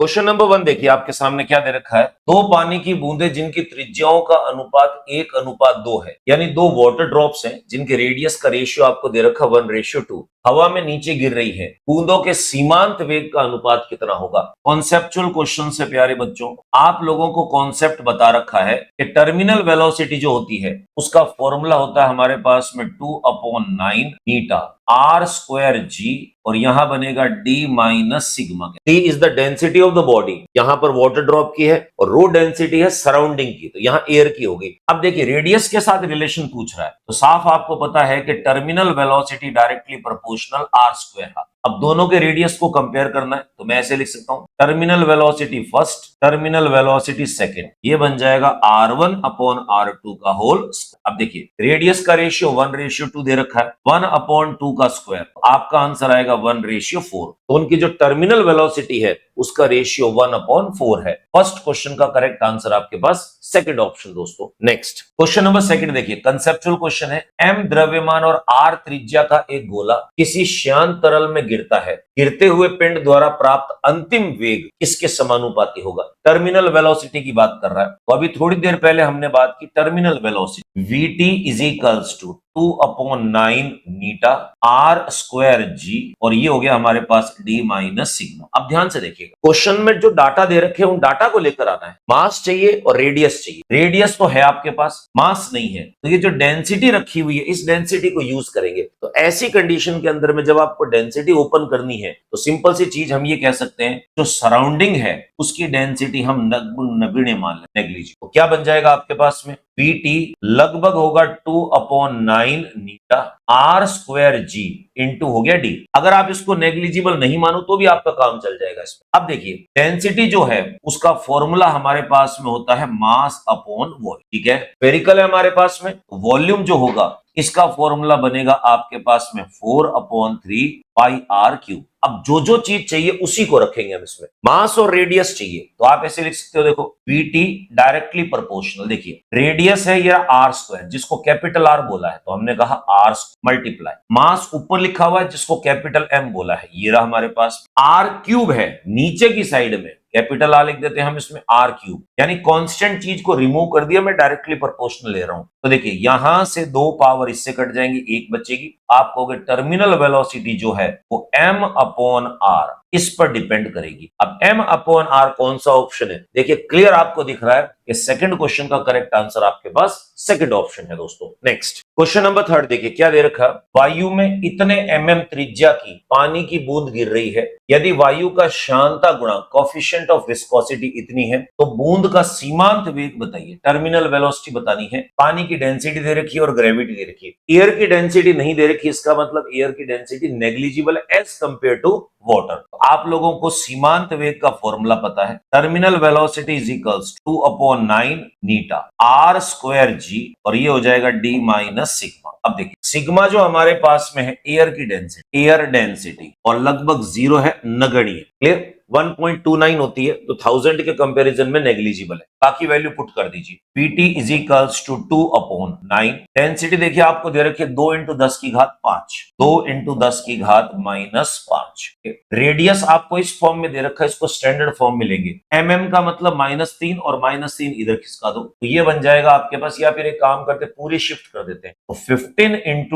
Question number 1 देखिए, आपके सामने क्या दे रखा है। दो पानी की बूंदें जिनकी त्रिज्याओं का अनुपात 1:2 है, यानी दो वाटर ड्रॉप्स हैं जिनके रेडियस का रेशियो आपको दे रखा 1:2, हवा में नीचे गिर रही है। बूंदों के सीमांत वेग का अनुपात कितना होगा। कॉन्सेप्चुअल क्वेश्चन से प्यारे बच्चों, आप लोगों को कॉन्सेप्ट बता रखा है कि टर्मिनल वेलोसिटी जो होती है उसका फॉर्मूला होता है हमारे पास में 2/9 मीटा r²g, और यहां बनेगा d minus sigma. d is the density of the body, यहां पर वाटर ड्रॉप की है, और रो डेंसिटी है सराउंडिंग की, तो यहां एयर की होगी। अब देखिए रेडियस के साथ रिलेशन पूछ रहा है, तो साफ आपको पता है कि terminal velocity directly proportional r²। अब दोनों के रेडियस को कंपेयर करना है, तो मैं ऐसे लिख सकता हूं, terminal velocity first, terminal velocity second, ये बन जाएगा r1/r2 का होल। अब देखिए रेडियस का रेशियो 1:2 दे रखा है, 1/2 का स्क्वायर, आपका आंसर आएगा 1:4। तो उनकी जो टर्मिनल वेलोसिटी है उसका रेशियो 1/4 है। फर्स्ट क्वेश्चन का करेक्ट आंसर आपके पास सेकंड ऑप्शन दोस्तों। नेक्स्ट क्वेश्चन नंबर सेकंड देखिए, कंसेप्चुअल क्वेश्चन है। m द्रव्यमान और r त्रिज्या का एक गोला किसी शांत तरल में गिरता है, गिरते हुए पिंड द्वारा प्राप्त अंतिम वेग किसके समानुपाती होगा। टर्मिनल वेलोसिटी की बात कर रहा है, तो अभी थोड़ी देर पहले हमने बात की terminal velocity, vt is equals to 2/9 मीटा r²g, और ये हो गया हमारे पास d माइनस सिग्मा। अब ध्यान से देखिएगा, क्वेश्चन में जो डाटा दे रखे हैं उन डाटा को लेकर आना है। मास चाहिए और रेडियस चाहिए। रेडियस तो है आपके पास, मास नहीं है, तो ये जो डेंसिटी रखी हुई है इस डेंसिटी को यूज करेंगे। तो ऐसी कंडीशन के अंदर में जब आपको डेंसिटी ओपन करनी है तो सिंपल सी चीज हम ये कह सकते हैं, जो सराउंडिंग है उसकी डेंसिटी हम नगण्य मान लें, नेग्लिजिबल। तो क्या बन जाएगा आपके पास में, Vt लगभग होगा 2/9 मीटा r²g इंटू हो गया d। अगर आप इसको नेग्लिजिबल नहीं मानो तो भी आपका काम चल जाएगा इसमें। अब देखिए डेंसिटी जो है उसका फॉर्मूला हमारे पास में होता है मास अपॉन वॉल्यूम, ठीक है। स्फेरिकल है हमारे पास में, वॉल्यूम जो होगा इसका फॉर्मूला बनेगा आपके पास में 4/3 पाई r³। अब जो जो चीज चाहिए उसी को रखेंगे हम इसमें। मास और रेडियस चाहिए तो आप ऐसे लिख सकते हो, देखो Vt डायरेक्टली प्रोपोर्शनल, देखिए रेडियस है ये r² जिसको कैपिटल R बोला है, तो हमने कहा r मल्टीप्लाई, मास ऊपर लिखा हुआ है जिसको कैपिटल M बोला है, ये रहा हमारे पास। r³ है नीचे की साइड में, कैपिटल R लिख देते हैं हम इसमें r³, यानी कांस्टेंट चीज को रिमूव कर दिया, मैं डायरेक्टली प्रोपोर्शनल ले रहा हूं। तो देखिए यहां से 2 पावर इससे कट जाएंगी, एक बचेगी। आप कहोगे टर्मिनल वेलोसिटी जो है वो m/r इस पर डिपेंड करेगी। अब m/r कौन सा ऑप्शन है, देखिए क्लियर आपको दिख रहा है कि सेकंड क्वेश्चन का करेक्ट आंसर आपके पास सेकंड ऑप्शन है दोस्तों। नेक्स्ट क्वेश्चन नंबर थर्ड देखिए, क्या दे रखा, वायु में इतने mm त्रिज्या की पानी की बूंद गिर रही है, यदि वायु का शांता गुणांक कोएफिशिएंट ऑफ विस्कोसिटी इतनी है तो बूंद का सीमांत वेग बताइए। टर्मिनल वेलोसिटी बतानी है, पानी की डेंसिटी दे रखी है और ग्रेविटी दे रखी है। एयर की डेंसिटी नहीं दे रखी, इसका मतलब एयर की density negligible as compare to water. आप लोगों को सीमांत वेग का फॉर्मूला पता है, टर्मिनल वेलोसिटी इज इक्वल्स 2/9 मीटा r²g, और ये हो जाएगा d माइनस सिग्मा। अब देखिए सिग्मा जो हमारे पास में है एयर की डेंसिटी, एयर डेंसिटी, और लगभग 0 है, नगण्य। क्लियर, 1.29 होती है तो 1000 के कंपैरिजन में नेग्लिजिबल है। बाकी वैल्यू पुट कर दीजिए, Vt is equals to 2/9। Density देखिए आपको दे रखी है 2 × 10 की घात 5, 2 × 10 की घात -5। रेडियस आपको इस फॉर्म में दे रखा है, इसको स्टैंडर्ड फॉर्म में लेंगे, mm का मतलब -3 और -3 इधर खिसका दो, तो ये बन जाएगा आपके पास। या फिर एक काम करते पूरी शिफ्ट कर देते हैं, तो 15 ×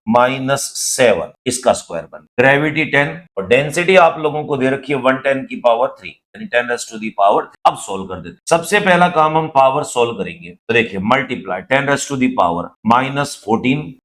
10⁻⁻7 इसका स्क्वायर बन, ग्रेविटी 10 और डेंसिटी आप लोगों को दे रखी है 110⁻3 यानी 10⁻3। अब सोल्व कर देते, सबसे पहला काम हम पावर सोल्व करेंगे, तो देखिए मल्टीप्लाई 10⁻⁻14 +1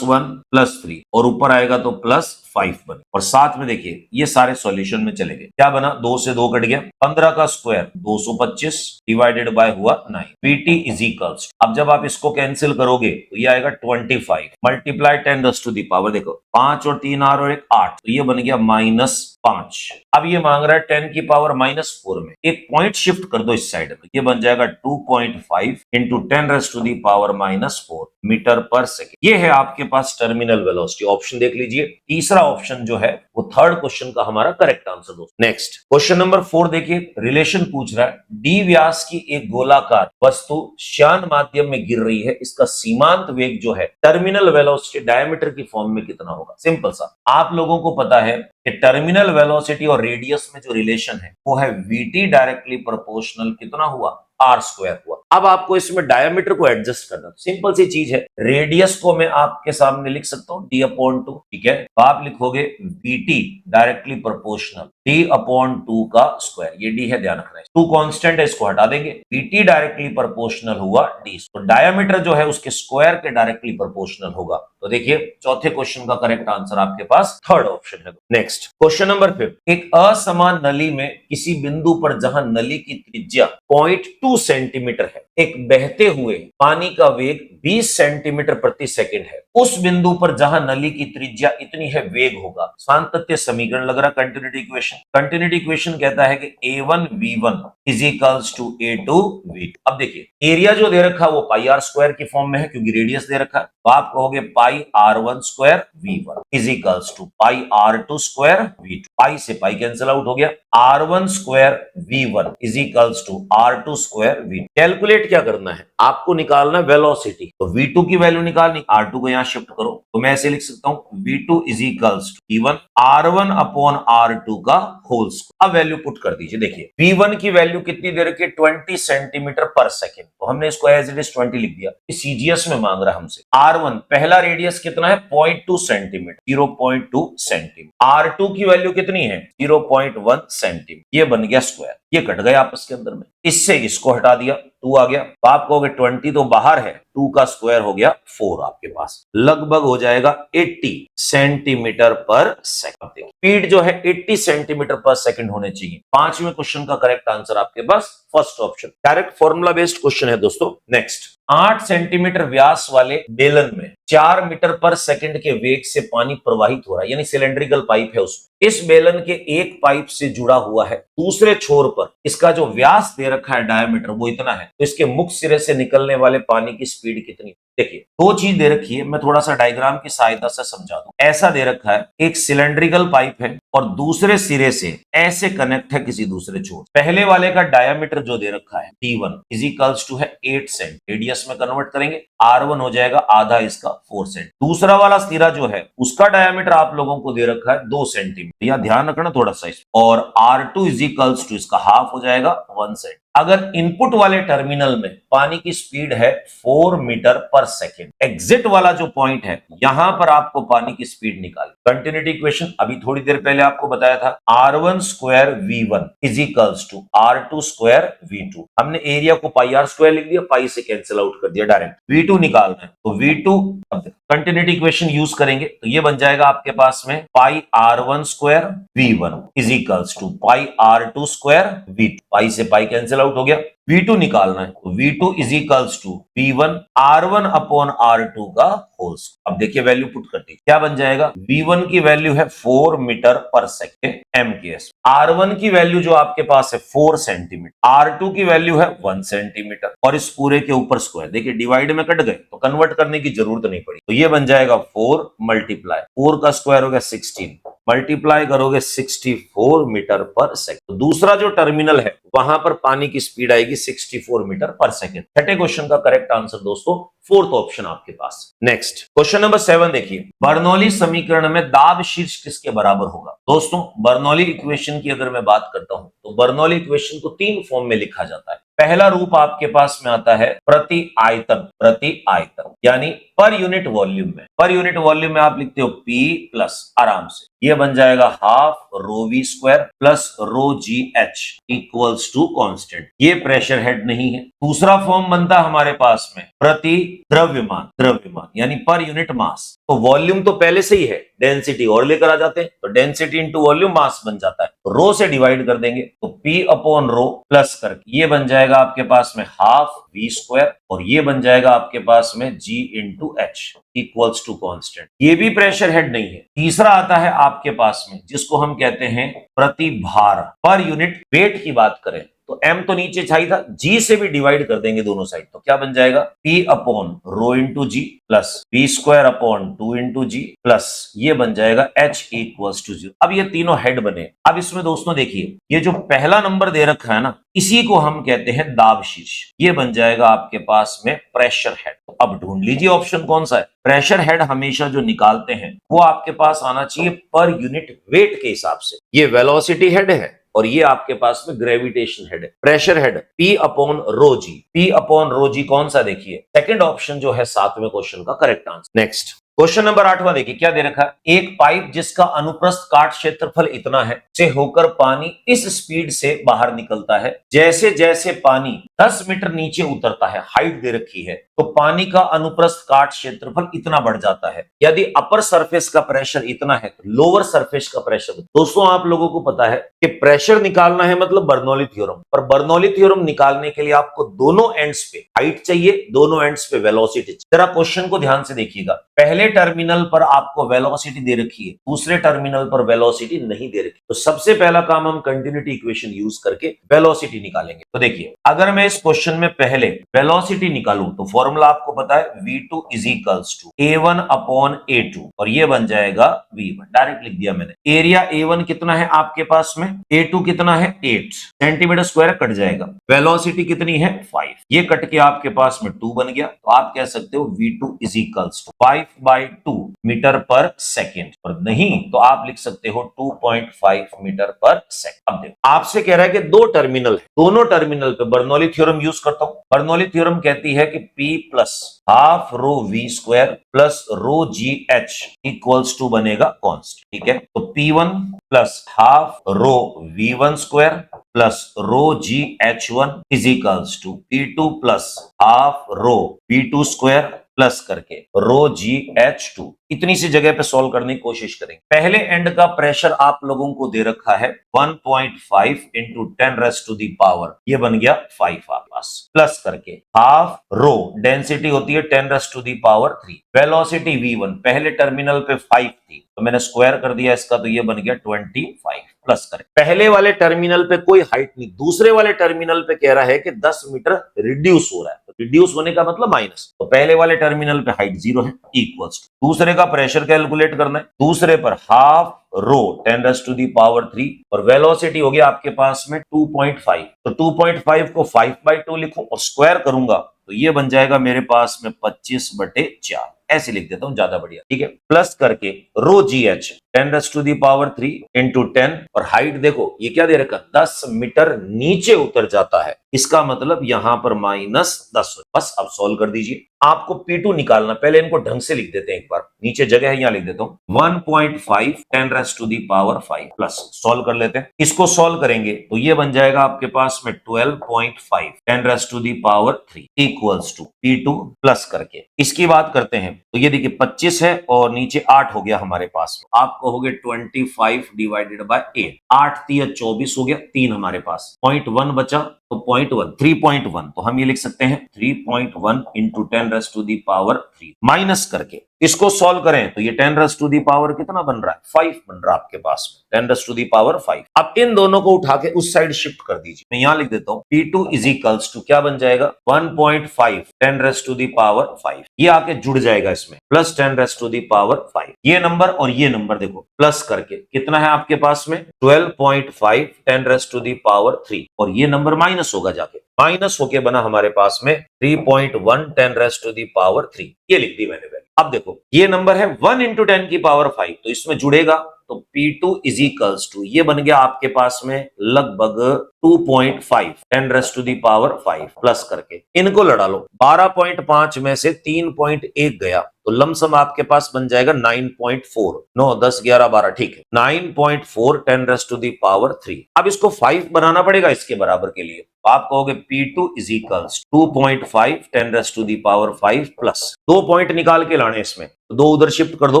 +3 और ऊपर आएगा तो +5 बने, और साथ में देखिए ये सारे सॉल्यूशन में चले गए। क्या बना, 2 से 2 कट गया, 15 का स्क्वायर 225 डिवाइडेड बाय हुआ 9। Vt इज इक्वल्स, अब जब आप इसको कैंसिल करोगे तो ये आएगा 25 मल्टीप्लाई 10⁻, देखो 5 और 3 r और 1 8, तो ये बन गया -5। अब ये मांग रहा है 10⁻⁻4 में, एक पॉइंट शिफ्ट कर दो इस साइड में, ये बन जाएगा 2.5 × 10⁻⁻4 मीटर पर सेकेंड। ये है आपके पास टर्मिनल वेलोसिटी। ऑप्शन देख लीजिए, तीसरा ऑप्शन जो है वो थर्ड क्वेश्चन का हमारा करेक्ट आंसर दोस्तों। नेक्स्ट क्वेश्चन नंबर 4 देखिए, रिलेशन पूछ रहा है, डी व्यास की एक गोलाकार वस्तु शांत माध्यम में गिर रही है, इसका सीमांत वेग जो है टर्मिनल वेलोसिटी डायमीटर की फॉर्म में कितना होगा। सिंपल सा, आप लोगों को पता है कि टर्मिनल वेलोसिटी और रेडियस में जो रिलेशन है वो है वीटी डायरेक्टली प्रोपोर्शनल कितना हुआ, आर स्क्वायर हुआ। अब आपको इसमें डायमीटर को एडजस्ट करना, सिंपल सी चीज है। रेडियस को मैं आपके सामने लिख सकता हूं d/2, ठीक है। तो आप लिखोगे वीटी डायरेक्टली प्रोपोर्शनल d/2 का स्क्वायर, ये d है, ध्यान रखना है। 2 कांस्टेंट है, इसको हटा देंगे। वीटी डायरेक्टली प्रोपोर्शनल हुआ d, तो डायमीटर जो है उसके स्क्वायर के डायरेक्टली प्रोपोर्शनल होगा। तो देखिए चौथे क्वेश्चन का करेक्ट आंसर आपके पास थर्ड ऑप्शन है। नेक्स्ट क्वेश्चन नंबर 5, एक असमान नली में किसी बिंदु पर जहां नली की त्रिज्या 0.2 सेंटीमीटर है, एक बहते हुए पानी का वेग 20 सेंटीमीटर प्रति सेकंड है, उस बिंदु पर जहां नली की त्रिज्या इतनी है वेग होगा। सांतत्य समीकरण लग रहा, कंटिन्यूटी इक्वेशन। कंटिन्यूटी इक्वेशन कहता है कि a1 v1 is equals to a2 v2। अब देखिए एरिया जो दे रखा है वो पाई आर स्क्वायर की फॉर्म में है क्योंकि रेडियस दे रखा है, तो आप कहोगे pi r1 square v1 is equals to pi r2 square v2। Pi से पाई कैंसिल आउट हो गया, r1 square v1 is equals to r2 square v2। Calculate क्या करना है, आपको निकालना है वेलोसिटी, तो v2 की वैल्यू निकालनी, r2 को यहां शिफ्ट करो, तो मैं ऐसे लिख सकता हूं v2 is equals to v1 r1 upon r2 का होल स्क्वायर। अब वैल्यू पुट कर दीजिए, देखिए v1 की वैल्यू कितनी दे रखी है, 20 सेंटीमीटर पर सेकेंड, तो हमने इसको एज इट इज 20 लिख दिया। सीजीएस में मांग रहा है हमसे r1 पहला रेडियस कितना है 0.2 सेंटीमीटर, 0.2 सेंटीमीटर। r2 की वैल्यू कितनी है 0.1 सेंटीमीटर, ये बन गया स्क्वायर, ये कट गया आपस के अंदर में, इससे इसको हटा दिया, 2 आ गया। तो आप कहोगे 20 तो बाहर है, 2 का स्क्वायर हो गया 4 आपके पास, लगभग हो जाएगा 80 सेंटीमीटर पर सेकंड। स्पीड जो है 80 सेंटीमीटर पर सेकंड होने चाहिए। पांचवें क्वेश्चन का करेक्ट आंसर आपके पास first option, direct formula based question है दोस्तों। नेक्स्ट, 8 सेंटीमीटर व्यास वाले बेलन में 4 मीटर पर सेकंड के वेग से पानी प्रवाहित हो रहा है, यानी सिलेंड्रिकल पाइप है उसमें। इस बेलन के एक पाइप से जुड़ा हुआ है, दूसरे छोर पर इसका जो व्यास दे रखा है डायमीटर वो इतना है, तो इसके मुख्य सिरे से निकलने वाले पानी की स्पीड कितनी। देखिए दो चीज दे रखी है, मैं थोड़ा सा डायग्राम की सहायता से समझा दूं। ऐसा दे रखा है, एक सिलेंड्रिकल पाइप है और दूसरे सिरे से ऐसे कनेक्ट है किसी दूसरे छोर। पहले वाले का डायमीटर जो दे रखा है d1 इज इक्वल्स टू है 8 सेंट, रेडियस में कन्वर्ट करेंगे r1 हो जाएगा आधा इसका 4 सेंट। दूसरा वाला सिरा जो है उसका डायमीटर आप लोगों को दे रखा है 2 सेंटीमीटर, यह ध्यान रखना थोड़ा सा, और r2 इज इक्वल्स टू इसका हाफ हो जाएगा 1 सेंट। अगर इनपुट वाले टर्मिनल में पानी की स्पीड है 4 मीटर पर सेकेंड, एग्जिट वाला जो पॉइंट है यहां पर आपको पानी की स्पीड निकाली। कंटिन्यूटी इक्वेशन अभी थोड़ी देर पहले आपको बताया था, r1 square v1 is equals to r2 square v2। हमने एरिया को पाई आर स्क्वायर लिख दिया, पाई से कैंसिल आउट कर दिया, डायरेक्ट v2 निकालना है, तो v2 कंटिन्यूटी इक्वेशन यूज करेंगे तो ये बन जाएगा आपके पास में pi r1 square v1 is equals to pi r2 square v2। Pi से पाई कैंसिल आउट हो गया, v2 निकालना है, तो v2 is equals to v1 r1 upon r2 का होल स्क्वायर। अब देखिए वैल्यू पुट कर दी, क्या बन जाएगा, v1 की वैल्यू है 4 metre per second MKS, r1 की वैल्यू जो आपके पास है 4 सेंटीमीटर, r2 की वैल्यू है 1 सेंटीमीटर, और इस पूरे के ऊपर स्क्वायर। देखिए डिवाइड में कट गए तो कन्वर्ट करने की जरूरत नहीं पड़ी, तो ये बन जाएगा 4 मल्टीप्लाई 4 का स्क्वायर हो गया 16, मल्टीप्लाई करोगे 64 मीटर पर सेकंड। तो दूसरा जो टर्मिनल है वहां पर पानी की स्पीड आएगी 64 मीटर पर सेकंड। छठे क्वेश्चन का करेक्ट आंसर दोस्तों फोर्थ ऑप्शन आपके पास। नेक्स्ट क्वेश्चन नंबर 7 देखिए, बर्नौली समीकरण में दाब शीर्ष किसके बराबर होगा। दोस्तों बर्नौली इक्वेशन की अगर मैं बात करता हूं तो बर्नौली इक्वेशन को 3 फॉर्म में लिखा जाता है। पहला रूप आपके पास में आता है प्रति आयतन यानी पर यूनिट वॉल्यूम में। पर यूनिट वॉल्यूम में आप लिखते हो P प्लस, आराम से ये बन जाएगा half rho v square plus rho g h equals to constant, ये प्रेशर हेड नहीं है। दूसरा फॉर्म बनता है हमारे पास में प्रति द्रव्यमान यानी पर यूनिट मास। तो वॉल्यूम तो पहले से ही है, डेंसिटी और लेकर आ जाते हैं, तो डेंसिटी इंटू वॉल्यूम मास बन जाता है, तो रो से डिवाइड कर देंगे तो P अपॉन रो प्लस करके ये बन जाएगा आपके पास में हाफ वी स्क्वायर, और ये बन जाएगा आपके पास में G into h equals to constant. ये भी प्रेशर हेड नहीं है। तीसरा आता है आपके पास में जिसको हम कहते हैं प्रति भार, पर यूनिट वेट की बात करें तो m तो नीचे चाहिए था, g से भी डिवाइड कर देंगे दोनों साइड, तो क्या बन जाएगा p upon rho into g plus v square upon 2 into g plus ये बन जाएगा h इक्वल्स टू 0। अब ये तीनों हेड बने। अब इसमें दोस्तों देखिए, ये जो पहला नंबर दे रखा है ना, इसी को हम कहते हैं दाब शीर्ष। ये बन जाएगा आपके पास में प्रेशर हेड। तो अब ढूंढ लीजिए ऑप्शन कौन सा है। प्रेशर हेड हमेशा जो निकालते हैं वो आपके पास आना चाहिए पर यूनिट वेट के हिसाब से। ये वेलोसिटी हेड है और ये आपके पास में ग्रेविटेशन हेड है। Pressure head P upon rho g, P upon rho g कौन सा, देखिए सेकंड ऑप्शन जो है 7वें क्वेश्चन का correct answer. Next question number 8वां देखिए क्या दे रखा है। एक पाइप जिसका अनुप्रस्थ काट क्षेत्रफल इतना है से होकर पानी इस स्पीड से बाहर निकलता है, जैसे जैसे पानी 10 मीटर नीचे उतरता है, हाइट दे रखी है, तो पानी का अनुप्रस्थ काट क्षेत्रफल इतना बढ़ जाता है। यदि अपर सरफेस का प्रेशर इतना है तो लोअर सरफेस का प्रेशर। दोस्तों आप लोगों को पता है कि प्रेशर निकालना है मतलब बर्नौली थ्योरम, पर बर्नौली थ्योरम निकालने के लिए आपको दोनों एंड्स पे हाइट चाहिए, दोनों एंड्स पे वेलोसिटी चाहिए। जरा क्वेश्चन को ध्यान से देखिएगा, पहले टर्मिनल पर आपको वेलोसिटी दे रखी है, दूसरे टर्मिनल पर वेलोसिटी नहीं दे रखी, तो सबसे पहला काम हम कंटिन्यूटी इक्वेशन यूज करके वेलोसिटी निकालेंगे। तो देखिए अगर मैं इस क्वेश्चन में पहले वेलोसिटी निकालूं तो फॉर्मूला आपको पता है v2 is equals to a1 upon a2 और ये बन जाएगा v1, डायरेक्ट लिख दिया मैंने। एरिया a1 कितना है आपके पास में, a2 कितना है 8 सेंटीमीटर स्क्वायर, कट जाएगा। वेलोसिटी कितनी है 5, ये कट के आपके पास में 2 बन गया, तो आप कह सकते हो v2 is equals to 5/2 metre per second, और नहीं तो आप लिख सकते हो 2.5 मीटर पर सेकेंड। अब देखो आपसे कह रहा है कि दो टर्मिनल है, दोनों टर्मिनल पे बर्नौली थ्योरम यूज करता हूं। बर्नौली थ्योरम कहती है कि P plus half rho v square plus rho g h equals to बनेगा कॉन्स्टेंट, ठीक है। तो P1 plus half rho V1 square plus rho g H1 is equals to P2 plus half rho V2 square plus करके rho जी H2। इतनी सी जगह पे solve करने की कोशिश करेंगे। पहले एंड का प्रेशर आप लोगों को दे रखा है 1.5 into 10 raise to the power, ये बन गया 5 आप पास, प्लस करके हाफ रो डेंसिटी होती है 10 raise to the power 3, velocity v1 पहले टर्मिनल पे 5 थी तो मैंने स्क्वायर कर दिया इसका, तो ये बन गया 25, प्लस करें। पहले वाले टर्मिनल पे कोई हाइट नहीं, दूसरे वाले टर्मिनल पे कह रहा है कि 10 मीटर रिड्यूस हो रहा है, तो रिड्यूस होने का मतलब माइनस, तो पहले वाले टर्मिनल पे हाइट 0 है इक्वल्स। दूसरे का प्रेशर कैलकुलेट करना है, दूसरे पर half rho 10 raise to the power 3 और वेलोसिटी हो गया आपके पास में 2.5, तो 2.5 को 5/2 लिखूं और स्क्वायर करूंगा तो ये बन जाएगा मेरे पास में 25/4, ऐसे लिख देता हूं ज्यादा बढ़िया, ठीक है। प्लस करके rho g h 10 raise to the power 3 into 10 और हाइट देखो ये क्या दे रखा 10 मीटर नीचे उतर जाता है, इसका मतलब यहां पर -10। बस अब सॉल्व कर दीजिए। आपको P2 निकालना, पहले इनको ढंग से लिख देते हैं, एक बार नीचे जगह है यहां लिख देता हूं 1.5 10 raise to the power 5 plus solve कर लेते हैं। इसको सॉल्व करेंगे तो ये बन जाएगा आपके पास में 12.5 10 raise to the power 3 equals to P2 plus करके इसकी बात करते हैं तो ये देखिए 25 है और नीचे 8 हो गया हमारे पास, आप कहोगे 25 डिवाइडेड बाय 8, 8 3 24 हो गया, 3 हमारे पास 0.1 बचा, तो 0.1 3.1, तो हम ये लिख सकते हैं 3.1 into 10 raise to the power 3 minus करके इसको सॉल्व करें तो ये 10 रेज़ टू दी पावर कितना बन रहा है 5 बन रहा है आपके पास में, 10 रेज़ टू दी पावर 5। अब इन दोनों को उठा के उस साइड शिफ्ट कर दीजिए, मैं यहां लिख देता हूं P2 इज इक्वल्स टू क्या बन जाएगा 1.5 10 रेज़ टू दी पावर 5, ये आके जुड़ जाएगा इसमें plus 10 raise to the power 5, ये नंबर और ये नंबर देखो प्लस करके कितना है आपके पास में 12.5 10 रेज़ टू दी पावर 3 और ये नंबर माइनस होगा, जाके माइनस होके बना हमारे पास में 3.1 10 रेज़ टू दी पावर 3, ये लिख दी मैंने वैल्यू। अब देखो ये नंबर है 1 इंटू 10 की पावर 5, तो इसमें जुड़ेगा तो P2 इज इक्वल्स टू ये बन गया आपके पास में लगभग 2.5 10 raise to the power 5 plus करके इनको लड़ा लो, 12.5 में से 3.1 गया तो लमसम आपके पास बन जाएगा 9.4, 9 10 11 12, ठीक है 9.4 10 रेज़ टू दी पावर 3। अब इसको 5 बनाना पड़ेगा इसके बराबर के लिए, तो आप कहोगे P2 is equals 2.5 10 raise to the power 5 plus 2 point निकाल के लाने इसमें, दो उधर शिफ्ट कर दो,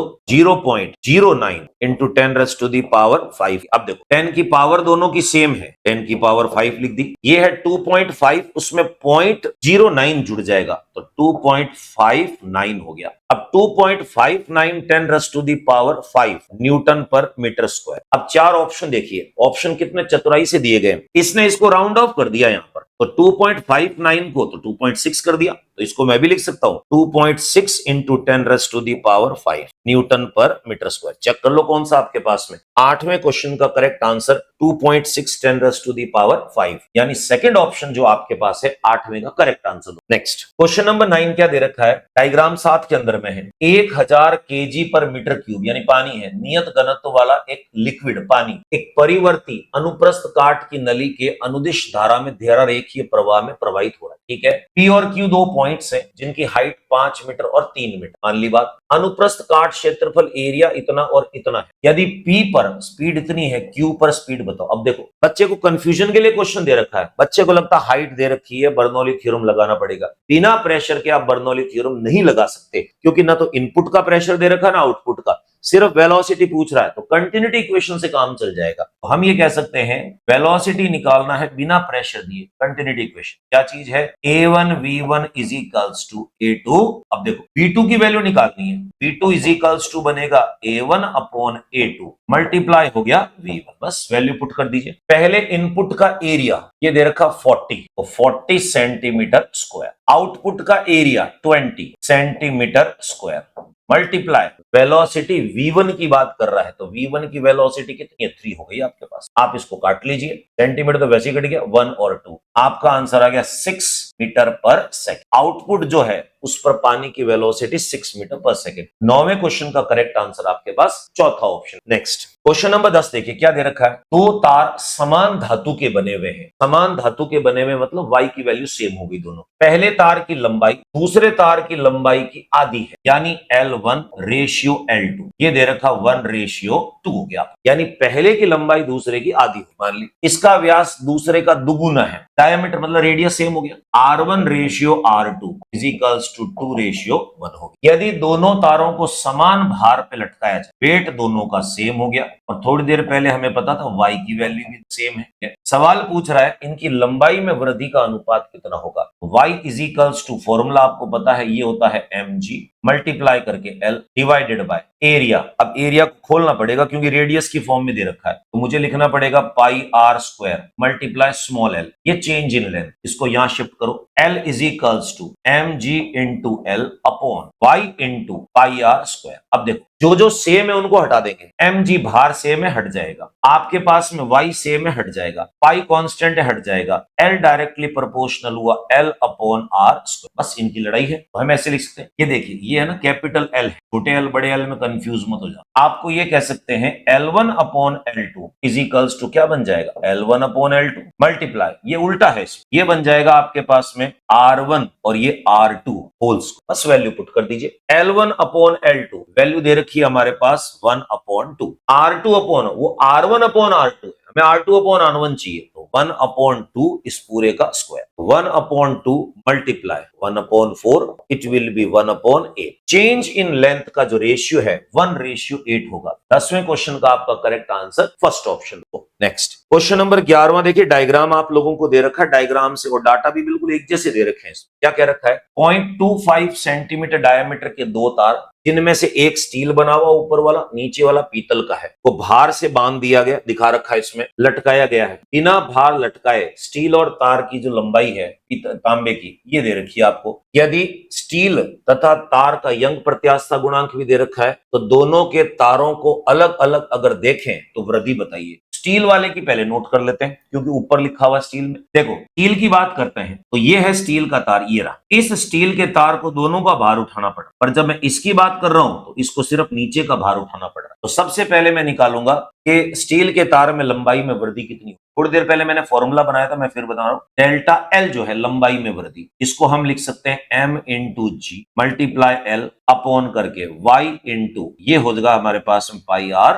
0.09 इंटू 10⁻⁵। अब देखो 10 की पावर दोनों की सेम है, 10 की पावर 5 लिख दी। ये है 2.5, उसमें 0.09 जुड़ जाएगा तो 2.59 हो गया। अब 2.59 10⁻⁵ न्यूटन पर मीटर स्क्वायर। अब चार ऑप्शन देखिए, ऑप्शन कितने चतुराई से दिए गए। इसने इसको राउंड ऑफ कर दिया यहां पर, तो 2.59 को तो 2.6 कर दिया, तो इसको मैं भी लिख सकता हूं 2.6 into 10⁻⁵ Newton per metre square. Check कर लो कौन सा आपके पास में। आठवें क्वेश्चन का करेक्ट आंसर 2.6 10⁻⁵, यानी सेकंड ऑप्शन जो आपके पास है आठवें का correct answer. Next question number 9 क्या दे रखा है, डायग्राम 7 के अंदर में है 1000 kg पर मीटर क्यूब, यानी पानी है, नियत घनत्व वाला एक लिक्विड पानी एक परिवर्ती अनुप्रस्थ काट की नली के अनुदिश धारा में धारा रेखीय प्रवाह में प्रवाहित हो रहा है। ठीक है, P और Q दो पॉइंट्स हैं जिनकी हाइट 5 मीटर और 3 मीटर। मान ली बात, अनुप्रस्थ काट क्षेत्रफल एरिया इतना और इतना है। यदि P पर स्पीड इतनी है, Q पर स्पीड बताओ। अब देखो बच्चे को कंफ्यूजन के लिए क्वेश्चन दे रखा है, बच्चे को लगता है हाइट दे रखी है, बर्नौली थ्योरम लगाना पड़ेगा। बिना प्रेशर के आप बर्नौली थ्योरम नहीं लगा सकते, क्योंकि ना तो इनपुट का प्रेशर दे रखा है ना आउटपुट का, सिर्फ वेलोसिटी पूछ रहा है, तो कंटिन्यूटी इक्वेशन से काम चल जाएगा। तो हम ये कह सकते हैं वेलोसिटी निकालना है बिना प्रेशर दिए, कंटिन्यूटी इक्वेशन क्या चीज है, a1 v1 is equals to a2। अब देखो v2 की वैल्यू निकालनी है, v2 इज इक्वल्स टू बनेगा a1 अपॉन a2 मल्टीप्लाई हो गया v1, बस वैल्यू पुट कर दीजिए। पहले इनपुट का एरिया ये दे रखा 40, तो 40 सेंटीमीटर स्क्वायर, आउटपुट का area 20 centimetre square multiply velocity v1 की बात कर रहा है, तो v1 की वेलोसिटी कितनी है, 3 हो गई आपके पास। आप इसको काट लीजिए, सेंटीमीटर तो वैसे ही कट गया, 1 और 2, आपका आंसर आ गया 6 मीटर पर सेकंड। आउटपुट जो है उस पर पानी की वेलोसिटी 6 मीटर पर सेकंड। 9वें क्वेश्चन का करेक्ट आंसर आपके पास चौथा ऑप्शन। नेक्स्ट क्वेश्चन नंबर 10 देखिए क्या दे रखा है, दो तार समान धातु के बने हुए हैं। समान धातु के बने हुए मतलब y की वैल्यू सेम होगी दोनों। पहले तार की लंबाई दूसरे तार की लंबाई की आधी है, यानी L1 रेशियो L2। ये दे रखा 1:2 हो गया, यानी पहले की लंबाई दूसरे की आधी हो। मान ली इसका व्यास दूसरे का दुगुना है, डायमीटर मतलब रेडियस सेम हो गया, R1 ratio R2 is equals to 2:1 हो गया। यदि दोनों तारों को समान भार पे लटकाया जाए, वेट दोनों का सेम हो गया, और थोड़ी देर पहले हमें पता था y की वैल्यू भी सेम है। सवाल पूछ रहा है इनकी लंबाई में वृद्धि का अनुपात कितना होगा। y is equals to, formula आपको पता है, ये होता है mg मल्टीप्लाई करके L डिवाइडेड बाय एरिया। अब एरिया को खोलना पड़ेगा क्योंकि रेडियस की फॉर्म में दे रखा है, तो मुझे लिखना पड़ेगा pi r square multiply small l, ये चेंज इन लेंथ, इसको यहां शिफ्ट करो। L is equals to mg into L upon y into pi r square. अब देखो जो जो सेम है उनको हटा देंगे, mg भार सेम है हट जाएगा, आपके पास में y सेम है हट जाएगा, पाई कांस्टेंट है हट जाएगा, L डायरेक्टली प्रोपोर्शनल हुआ L अपॉन r स्क्वायर। बस इनकी लड़ाई है, तो हम ऐसे लिख सकते हैं, ये देखिए ये है ना कैपिटल L है, छोटे L बड़े L में कंफ्यूज मत हो जाओ। आपको ये कह सकते हैं L1 upon L2 is equals to क्या बन जाएगा, L1 अपॉन L2 मल्टीप्लाई, ये उल्टा है, ये बन जाएगा आपके पास में R1 और ये R2 होल्स, बस वैल्यू पुट कर दीजिए। L1 अपॉन L2 वैल्यू दे रखी है हमारे पास 1 अपॉन 2, R2 अपॉन वो R1 अपॉन R2 है, हमें R2 अपॉन R1 चाहिए, तो 1 अपॉन 2 इस पूरे का square, 1 upon 2 multiply 1 upon 4, it will be 1 upon 8। Change in length का जो रेशियो है 1:8 होगा। 10वें क्वेश्चन का आपका correct answer first option. Next question number 11वां देखिए, डायग्राम आप लोगों को दे रखा है, डायग्राम से और डाटा भी बिल्कुल एक जैसे दे रखे हैं। क्या कह रखा है, 0.25 सेंटीमीटर डायमीटर के दो तार, जिनमें से एक स्टील बना हुआ ऊपर वाला, नीचे वाला पीतल का है, वो भार से बांध दिया गया, दिखा रखा है इसमें, लटकाया गया है। बिना भार लटकाए स्टील और तार की जो लंबाई है तांबे की, ये दे रखी है आपको। यदि स्टील तथा तार का यंग प्रत्यास्थता गुणांक भी दे रखा है, तो दोनों के तारों को अलग अलग अगर देखें तो वृद्धि बताइए। स्टील वाले की पहले नोट कर लेते हैं क्योंकि ऊपर लिखा हुआ स्टील में। देखो स्टील की बात करते हैं तो ये है स्टील का तार, ये रहा। इस स्टील के तार को दोनों का भार उठाना पड़ा, पर जब मैं इसकी बात कर रहा हूं तो इसको सिर्फ नीचे का भार उठाना पड़ रहा है। तो सबसे पहले मैं निकालूंगा कि स्टील के तार में लंबाई में वृद्धि कितनी। थोड़ी देर पहले मैंने फॉर्मूला बनाया था, मैं फिर बता रहा हूं, डेल्टा एल जो है लंबाई में वृद्धि, इसको हम लिख सकते हैं m इंटू जी मल्टीप्लाई एल अपॉन करके y इंटू, ये हो जाएगा हमारे पास में पाई r।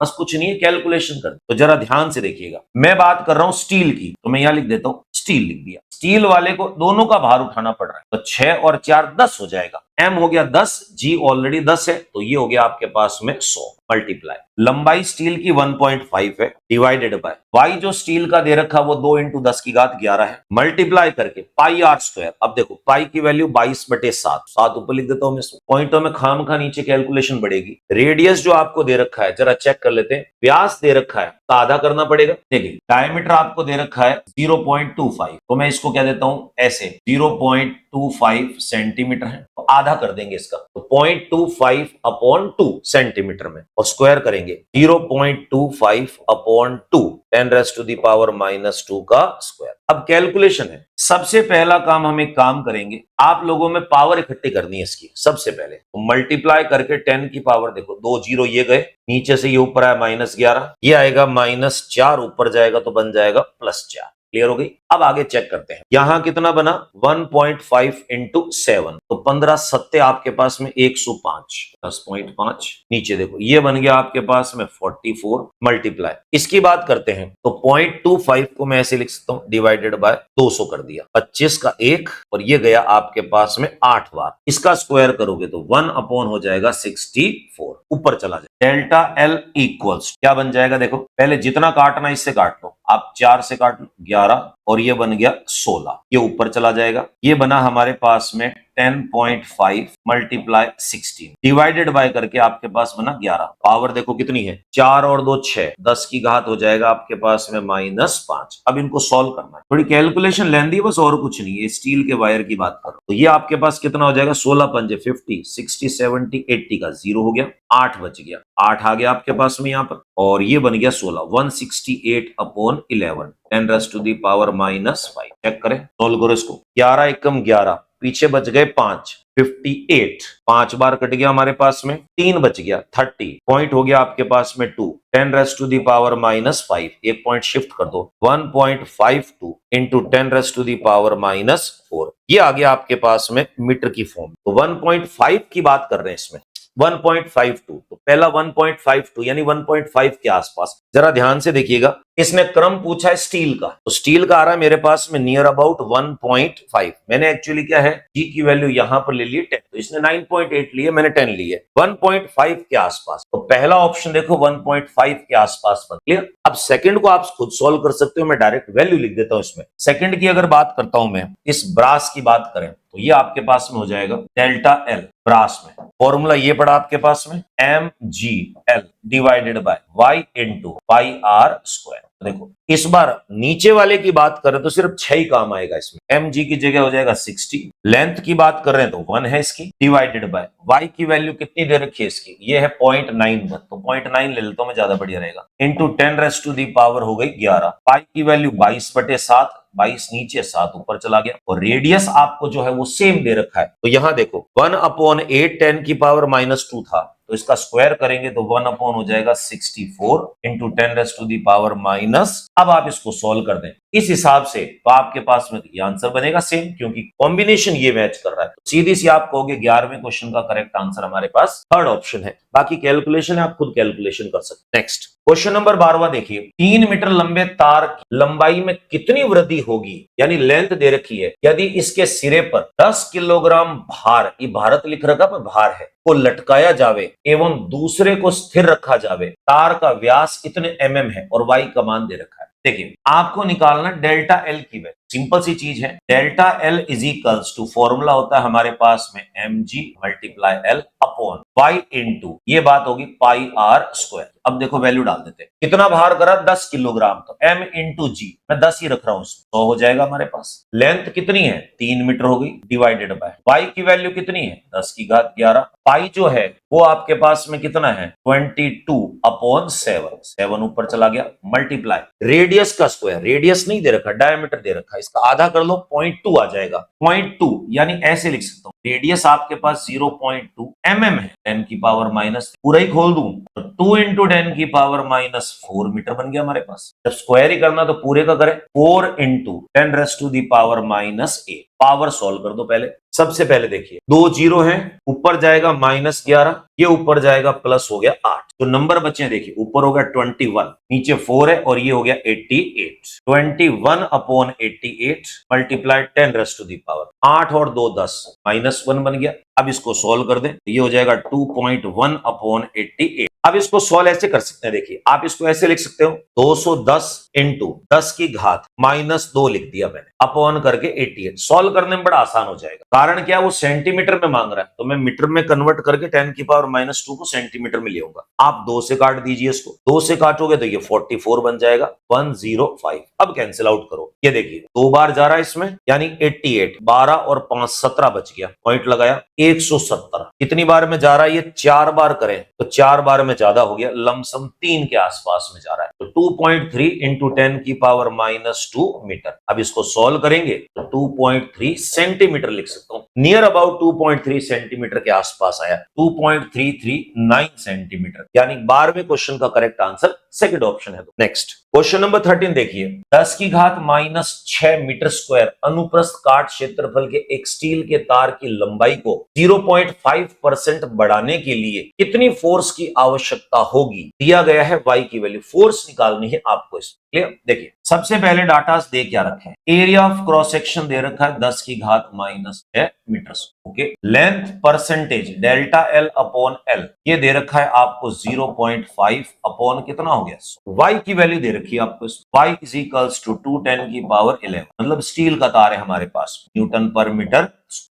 बस कुछ नहीं है, कैलकुलेशन कर। तो जरा ध्यान से देखिएगा, मैं बात कर रहा हूं स्टील की, तो मैं यहां लिख देता हूं स्टील लिख दिया। स्टील वाले को दोनों का भार उठाना पड़ रहा है, तो 6 और 4 10 हो जाएगा। m हो गया 10, g ऑलरेडी 10 है, तो ये हो गया आपके पास में 100 मल्टीप्लाई। लंबाई स्टील की 1.5 है डिवाइडेड बाय y जो स्टील का दे रखा वो 2 इंटू 10 की घात 11 है मल्टीप्लाई करके पाई आर स्क्वायर। अब देखो पाई की वैल्यू 22/7, 7 ऊपर लिख देता हूं मैं, पॉइंटों में खामखा नीचे कैलकुलेशन बढ़ेगी। रेडियस जो आपको दे रखा है जरा चेक कर लेते हैं, व्यास दे रखा है तो आधा करना पड़ेगा। देखिए डायमीटर आपको दे रखा है 0.25, तो मैं इसको कह देता हूं ऐसे 0.25 सेंटीमीटर है, तो आधा कर देंगे इसका, तो 0.25 अपॉन 2 सेंटीमीटर में, और स्क्वायर करेंगे 0.25 अपॉन 2 10⁻⁻² का स्क्वायर। अब कैलकुलेशन है, सबसे पहला काम हम एक काम करेंगे, आप लोगों में पावर इकट्ठी करनी है इसकी। सबसे पहले तो मल्टीप्लाई करके 10 की पावर, देखो 2 जीरो ये गए, नीचे से ये ऊपर आया -11, ये आएगा -4, ऊपर जाएगा तो बन जाएगा +4। क्लियर हो गई। अब आगे चेक करते हैं, यहां कितना बना 1.5 इंटू 7, तो 15 सत्ते आपके पास में 105, 10.5, नीचे देखो ये बन गया आपके पास में 44 मल्टीप्लाई। इसकी बात करते हैं तो 0.25 को मैं ऐसे लिख सकता हूं डिवाइडेड बाय 200 कर दिया, 25 का 1, और ये गया आपके पास में 8 बार। इसका स्क्वायर करोगे तो 1 अपॉन हो जाएगा 64, ऊपर चला जाए। डेल्टा एल इक्वल्स क्या बन जाएगा, देखो पहले जितना काटना इससे काट लो, आप 4 से काट लो 11, और ये बन गया 16, ये ऊपर चला जाएगा। ये बना हमारे पास में 10.5 मल्टीप्लाई 16 डिवाइडेड बाय करके आपके पास बना 11। पावर देखो कितनी है, 4 और 2 6, 10 की घात हो जाएगा आपके पास में -5। अब इनको सॉल्व करना है, थोड़ी कैलकुलेशन लेंदी है बस, और कुछ नहीं है। स्टील के वायर की बात करो तो ये आपके पास कितना हो जाएगा, 16 पंजे 50, 60 70 80 का 0 हो गया, 8 बच गया, 8 आ गया आपके पास में यहाँ पर, और ये बन गया 16, 168 अपॉन 11 10⁻⁻5। चेक करें, सोल्व करो इसको, 11 एकम 11, पीछे बच गए 5, 58, 5 बार कट गया हमारे पास में, 3 बच गया 30, पॉइंट हो गया आपके पास में 2, 10⁻⁻5, एक पॉइंट शिफ्ट कर दो, 1.52 इंटू 10⁻⁻4, ये आ गया आपके पास में मीटर की फॉर्म। तो 1.5 की बात कर रहे हैं इसमें, 1.52, तो पहला 1.52 यानी 1.5 के आसपास। जरा ध्यान से देखिएगा, इसने क्रम पूछा है स्टील का, तो स्टील का आ रहा है मेरे पास में नियर अबाउट 1.5। मैंने एक्चुअली क्या है, जी की वैल्यू यहां पर ले ली 10, तो इसने 9.8 लिए, मैंने 10 लिए, 1.5 के आसपास। तो पहला ऑप्शन देखो 1.5 के आसपास बन। क्लियर। अब सेकंड को आप खुद सॉल्व कर सकते हो, मैं डायरेक्ट वैल्यू लिख देता हूं इसमें। सेकंड की अगर बात करता हूं मैं, इस ब्रास की बात करें तो ये आपके पास में हो जाएगा डेल्टा एल, ब्रास में फॉर्मूला ये पड़ा आपके पास में mgl divided by y into pi R square. देखो इस बार नीचे वाले की बात करें तो सिर्फ 6 ही काम आएगा इसमें, mg की जगह हो जाएगा 60, लेंथ की बात कर रहे हैं तो 1 है इसकी, डिवाइडेड बाय y की वैल्यू कितनी दे रखी है इसकी, ये है 0.91, तो 0.9 ले लेता हूं मैं, ज्यादा बढ़िया रहेगा, इंटू 10⁻⁻, हो गई 11, पाई की वैल्यू 22/7, 22 नीचे 7 ऊपर चला गया, और रेडियस आपको जो है वो सेम दे रखा है। तो यहां देखो 1/8 10⁻⁻2 था, तो इसका स्क्वायर करेंगे तो 1 अपॉन हो जाएगा 64 इंटू 10⁻⁻। अब आप इसको सॉल्व कर दें इस हिसाब से, तो आपके पास में ये आंसर बनेगा सेम, क्योंकि कॉम्बिनेशन ये मैच कर रहा है। तो सीधी सी आप कहोगे 11वें क्वेश्चन का करेक्ट आंसर हमारे पास थर्ड ऑप्शन है। बाकी कैलकुलेशन है, आप खुद कैलकुलेशन कर सकते हैं। नेक्स्ट क्वेश्चन नंबर 12वां देखिए, 3 मीटर लंबे तार की लंबाई में कितनी वृद्धि होगी, यानी लेंथ दे रखी है, यदि इसके सिरे पर 10 किलोग्राम भार, ये भारत लिख रखा पर भार है, को लटकाया जावे एवं दूसरे को स्थिर रखा जावे, तार का व्यास इतने mm है और y का मान दे रखा है। देखिए आपको निकालना डेल्टा एल की वैल्यू, सिंपल सी चीज है, delta L is equals to, formula होता है हमारे पास में mg multiply L upon y into, ये बात होगी पाई आर स्क्वायर। अब देखो वैल्यू डाल देते हैं, कितना भार करा 10 किलोग्राम, तो m इंटू जी, मैं 10 ही रख रहा हूं, 100 हो जाएगा हमारे पास। लेंथ कितनी है 3 मीटर हो गई, डिवाइडेड बाय y की वैल्यू कितनी है 10 की घात 11, पाई जो है वो आपके पास में कितना है 22/7, 7 ऊपर चला गया, मल्टीप्लाई रेडियस का स्क्वायर, रेडियस नहीं दे रखा, डायमीटर दे रखा, इसका आधा कर लो 0.2 आ जाएगा, 0.2 यानी ऐसे लिख सकता हूं, रेडियस आपके पास 0.2 mm है, 10 की पावर माइनस, पूरा ही खोल दूं तो 2 इंटू 10 की पावर -4 मीटर बन गया हमारे पास। जब स्क्वायर ही करना तो पूरे का करें, 4 इंटू 10⁻⁻8, पावर सॉल्व कर दो पहले। सबसे पहले देखिए, दो जीरो है, ऊपर जाएगा -11, ये ऊपर जाएगा प्लस हो गया 8, तो नंबर बचे देखिए, ऊपर हो गया 21, नीचे 4 है और ये हो गया 88। 21/88 मल्टीप्लाई 10⁻⁴, 8 और 2 10, -1 बन गया। अब इसको सॉल्व कर दें, ये हो जाएगा 2.1/88। अब इसको सॉल्व ऐसे कर सकते हैं, देखिए आप इसको ऐसे लिख सकते हो, 210 इंटू 10 की घात -2 लिख दिया मैंने, अपॉन करके 88। सॉल्व करने में बड़ा आसान हो जाएगा, कारण क्या, वो सेंटीमीटर में मांग रहा है, तो मैं मीटर में कन्वर्ट करके 10⁻⁻² को सेंटीमीटर में ले आऊंगा। आप 2 से काट दीजिए इसको, 2 से काटोगे तो ये 44 बन जाएगा, 105। अब कैंसिल आउट करो, ये देखिए 2 बार जा रहा है इसमें, यानी 88, 12 और 5 17 बच गया, पॉइंट लगाया, 170। कितनी बार में जा रहा है, ये 4 बार करें तो 4 बार में ज्यादा हो गया, लमसम 3 के आसपास में जा रहा है, तो 2.3 इंटू 10⁻⁻² मीटर। अब इसको सॉल्व करेंगे तो 2.3 सेंटीमीटर लिख सकता हूं, नियर अबाउट 2.3 सेंटीमीटर के आसपास आया, 2.339 सेंटीमीटर, यानी 12वें क्वेश्चन का करेक्ट आंसर सेकंड ऑप्शन है। नेक्स्ट क्वेश्चन नंबर 13 देखिए, 10 की घात -6 मीटर स्क्वायर अनुप्रस्थ काट क्षेत्रफल के एक स्टील के तार की लंबाई को 0.5% बढ़ाने के लिए कितनी फोर्स की आवश्यकता होगी, दिया गया है y की वैल्यू, फोर्स निकालनी है आपको। इस क्लियर, देखिए सबसे पहले डाटा दे क्या रखे हैं, एरिया ऑफ क्रॉस सेक्शन दे रखा है 10 की घात -6 metre, okay, length percentage delta L upon L ये दे रखा है आपको 0.5 अपॉन कितना हो गया, y की वैल्यू दे रखी है आपको, y इज इक्वल्स टू 2×10⁻11, मतलब स्टील का तार है हमारे पास, न्यूटन पर मीटर।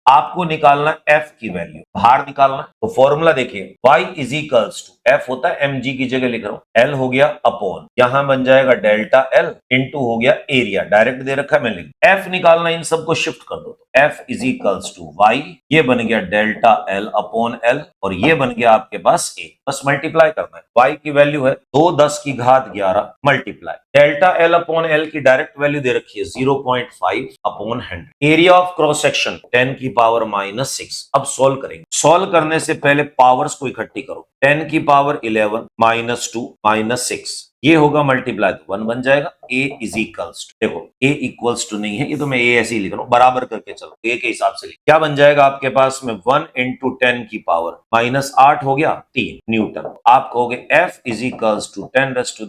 आपको निकालना f की वैल्यू, भार निकालना, तो फॉर्मूला देखिए, y is equals to, f होता है mg की जगह लिख रहा हूं, l हो गया अपॉन, यहां बन जाएगा डेल्टा L इंटू हो गया एरिया, डायरेक्ट दे रखा है मैं लिख, f निकालना, इन सबको शिफ्ट कर दो, तो f is equals to y, ये बन गया डेल्टा L अपॉन L, और ये बन गया आपके पास a, बस मल्टीप्लाई करना है, y की वैल्यू है 2 10 की घात 11 multiply delta L upon L की डायरेक्ट वैल्यू दे रखी है 0.5 upon 100, area of cross section 10⁻⁻6। अब सॉल्व करेंगे, सॉल्व करने से पहले पावर्स को इकट्ठी करो, 10⁻11 -2 -6, ये होगा मल्टीप्लाई, तो 1 बन जाएगा, a इज इक्वल्स टू, देखो a इक्वल्स टू नहीं है, ये तो मैं a ऐसे ही लिख रहा हूं, बराबर करके चलो, a के हिसाब से लिख, क्या बन जाएगा आपके पास में 1 इंटू 10 की पावर -8 हो गया 3 न्यूटन, आप कहोगे f is equals to 10⁻³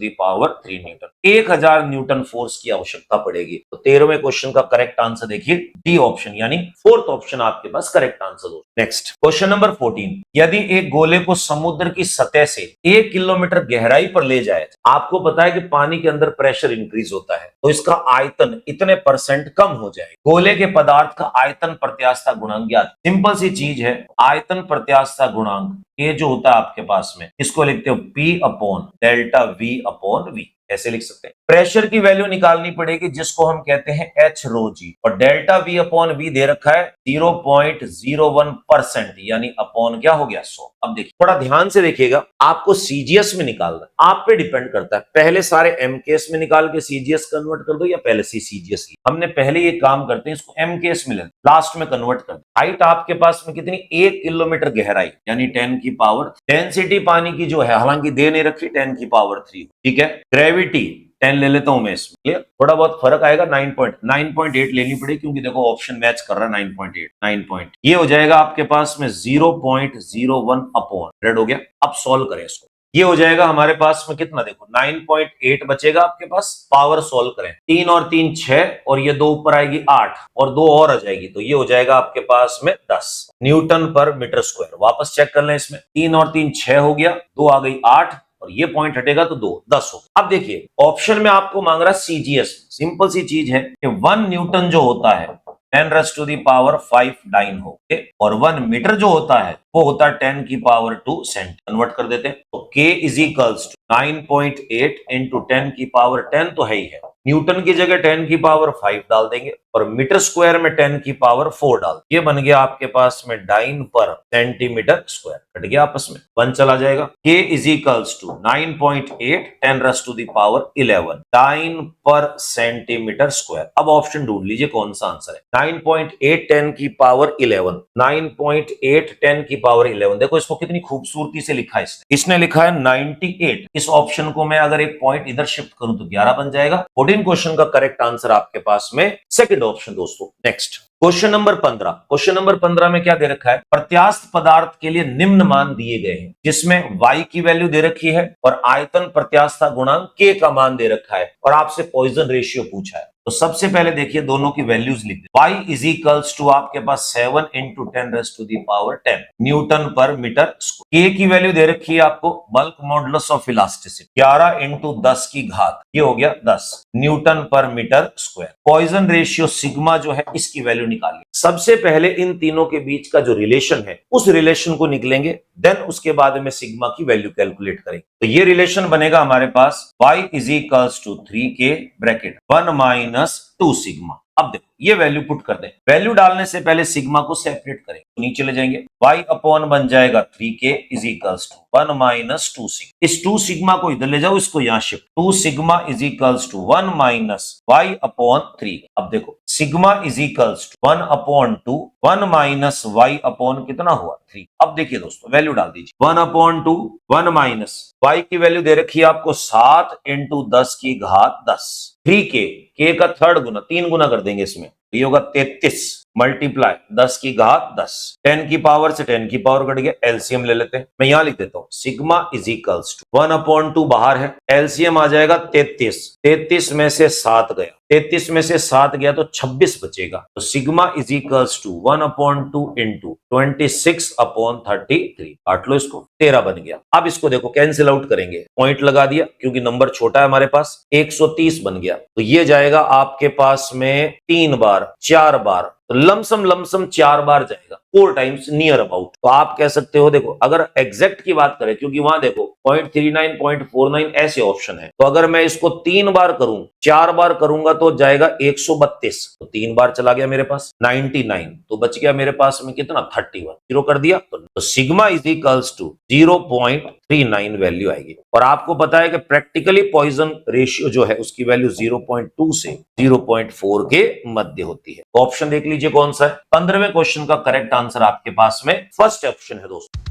newton, 1000 newton force की आवश्यकता पड़ेगी। तो 13वें क्वेश्चन का करेक्ट आंसर देखिए डी ऑप्शन, यानी फोर्थ ऑप्शन आपके पास करेक्ट आंसर हो। नेक्स्ट क्वेश्चन नंबर 14, यदि एक गोले को समुद्र की सतह से 1 किलोमीटर गहराई पर ले जाए, आपको पता है कि पानी के अंदर प्रेशर इंक्रीज होता है, तो इसका आयतन इतने परसेंट कम हो जाए, गोले के पदार्थ का आयतन प्रत्यास्थता गुणांक ज्ञात। सिंपल सी चीज है, आयतन प्रत्यास्थता गुणांक ये जो होता है आपके पास में, इसको लिखते हो P upon delta V upon V, ऐसे लिख सकते हैं। प्रेशर की वैल्यू निकालनी पड़ेगी जिसको हम कहते हैं H रो जी, और डेल्टा V अपॉन V दे रखा है 0.01%, यानी अपॉन क्या हो गया 100। अब देखिए थोड़ा ध्यान से देखिएगा, आपको सीजीएस में निकालना है, आप पे डिपेंड करता है, पहले सारे एमकेएस में निकाल के सीजीएस कन्वर्ट कर दो या पहले से सीजीएस की, हमने पहले ये काम करते हैं, इसको एमकेएस में लास्ट में कन्वर्ट कर दो। हाइट आपके पास में कितनी, 1 किलोमीटर गहराई, यानी 10 की पावर, डेंसिटी पानी की जो है, हालांकि दे नहीं रखी 10 की पावर 3, ठीक है, ग्रेविटी 10 ले लेता हूं मैं इसमें, क्लियर, थोड़ा बहुत फर्क आएगा, 9.8 लेनी पड़ेगी, क्योंकि देखो ऑप्शन मैच कर रहा है 9.8, 9 ये हो जाएगा आपके पास में 0.01 अपॉन 100 हो गया। अब सॉल्व करें इसको, ये हो जाएगा हमारे पास में कितना, देखो 9.8 बचेगा आपके पास, पावर सॉल्व करें, 3 और 3 6, और ये 2 ऊपर आएगी 8, और 2 और आ जाएगी, तो ये हो जाएगा आपके पास में 10 न्यूटन पर मीटर स्क्वायर। वापस चेक कर लें, इसमें 3 और 3 6 हो गया, 2 आ गई 8, और ये पॉइंट हटेगा तो 2 10 हो। अब देखिए ऑप्शन में आपको मांग रहा है सीजीएस, सिंपल सी चीज है कि 1 न्यूटन जो होता है 10⁻⁵ डाइन हो, और 1 मीटर जो होता है वो होता है 10⁻² सेंट, कन्वर्ट कर देते हैं, तो K is equals to 9.8 into 10⁻10 तो है ही है, न्यूटन की जगह 10⁵ डाल देंगे, और मीटर स्क्वायर में 10⁻4 डाल, ये बन गया आपके पास में dine per centimetre square, cut गया आपस में, 1 चला जाएगा, K is equals to 9.8 10⁻11 dyne per centimetre square. अब ऑप्शन ढूंढ लीजिए कौन सा आंसर है, 9.8 10⁻11, 9.8 10⁻11, देखो इसको कितनी खूबसूरती से लिखा है इसने लिखा है 98, इस ऑप्शन को मैं अगर एक पॉइंट इधर शिफ्ट करूं तो 11 बन जाएगा। 14 क्वेश्चन का करेक्ट आंसर आपके पास में सेकंड ऑप्शन दोस्तों। Next question number 15। Question number 15 में क्या दे रखा है, प्रत्यास्थ पदार्थ के लिए निम्न मान दिए गए हैं, जिसमें y की वैल्यू दे रखी है और आयतन प्रत्यास्थता गुणांक k का मान दे रखा है और आपसे पॉइजन रेशियो पूछा है। तो सबसे पहले देखिए दोनों की वैल्यूज लिख दे। y इज इक्वल्स टू आपके पास 7 into 10⁻⁻10 newton per metre square. k की वैल्यू दे रखी है आपको, bulk modulus of elasticity 11 into 10 की घात, ये हो गया 10 newton per metre square. Poisson ratio sigma जो है इसकी वैल्यू निकालिए। सबसे पहले इन तीनों के बीच का जो रिलेशन है उस रिलेशन को निकलेंगे, देन उसके बाद में सिग्मा की वैल्यू कैलकुलेट करेंगे। तो ये रिलेशन बनेगा हमारे पास y is equals to 3k bracket 1 minus 2 sigma. अब देखो ये वैल्यू पुट कर दें, वैल्यू डालने से पहले सिग्मा को सेपरेट करें, तो नीचे ले जाएंगे, y अपॉन बन जाएगा 3k is equals to 1 minus 2 sigma. इस 2 सिग्मा को इधर ले जाओ, इसको यहां shift, 2 sigma is equals to 1 minus y upon 3। अब देखो sigma is equals to 1 upon 2, 1 minus y upon कितना हुआ 3। अब देखिए दोस्तों वैल्यू डाल दीजिए, 1 अपॉन 2, 1 माइनस y की वैल्यू दे रखी है आपको 7 इंटू 10 की घात 10, 3k, k का थर्ड गुना 3 गुना कर देंगे इसमें, ये होगा 33 मल्टीप्लाई 10 की घात 10, 10 की पावर से 10 की पावर कट गया, एलसीएम ले लेते हैं। मैं यहां लिख देता हूं sigma is equals to 1 upon 2 बाहर है, एलसीएम आ जाएगा 33, 33 में से 7 गया, 33 में से 7 गया तो 26 बचेगा। तो sigma is equals to 1 upon 2 into 26 upon 33, काट लो इसको, 13 बन गया। अब इसको देखो कैंसिल आउट करेंगे, पॉइंट लगा दिया क्योंकि नंबर छोटा है हमारे पास, 130 बन गया। तो ये जाएगा आपके पास में 3 बार 4 बार, तो लमसम 4 बार जाएगा, 4 टाइम्स नियर अबाउट। तो आप कह सकते हो देखो अगर एग्जैक्ट की बात करें, क्योंकि वहां देखो 0.39 0.49 ऐसे ऑप्शन है, तो अगर मैं इसको 3 बार करूं 4 बार करूंगा तो जाएगा 132, तो 3 बार चला गया मेरे पास 99, तो बच गया मेरे पास में कितना 31, जीरो कर दिया। तो sigma is equals to 0.39 value आएगी। और आपको पता है कि प्रैक्टिकली पॉइजन रेशियो जो है उसकी वैल्यू 0.2 से 0.4 के मध्य होती है। ऑप्शन देख लीजिए कौन सा है। 15वें क्वेश्चन का करेक्ट आंसर आपके पास में फर्स्ट ऑप्शन है दोस्तों।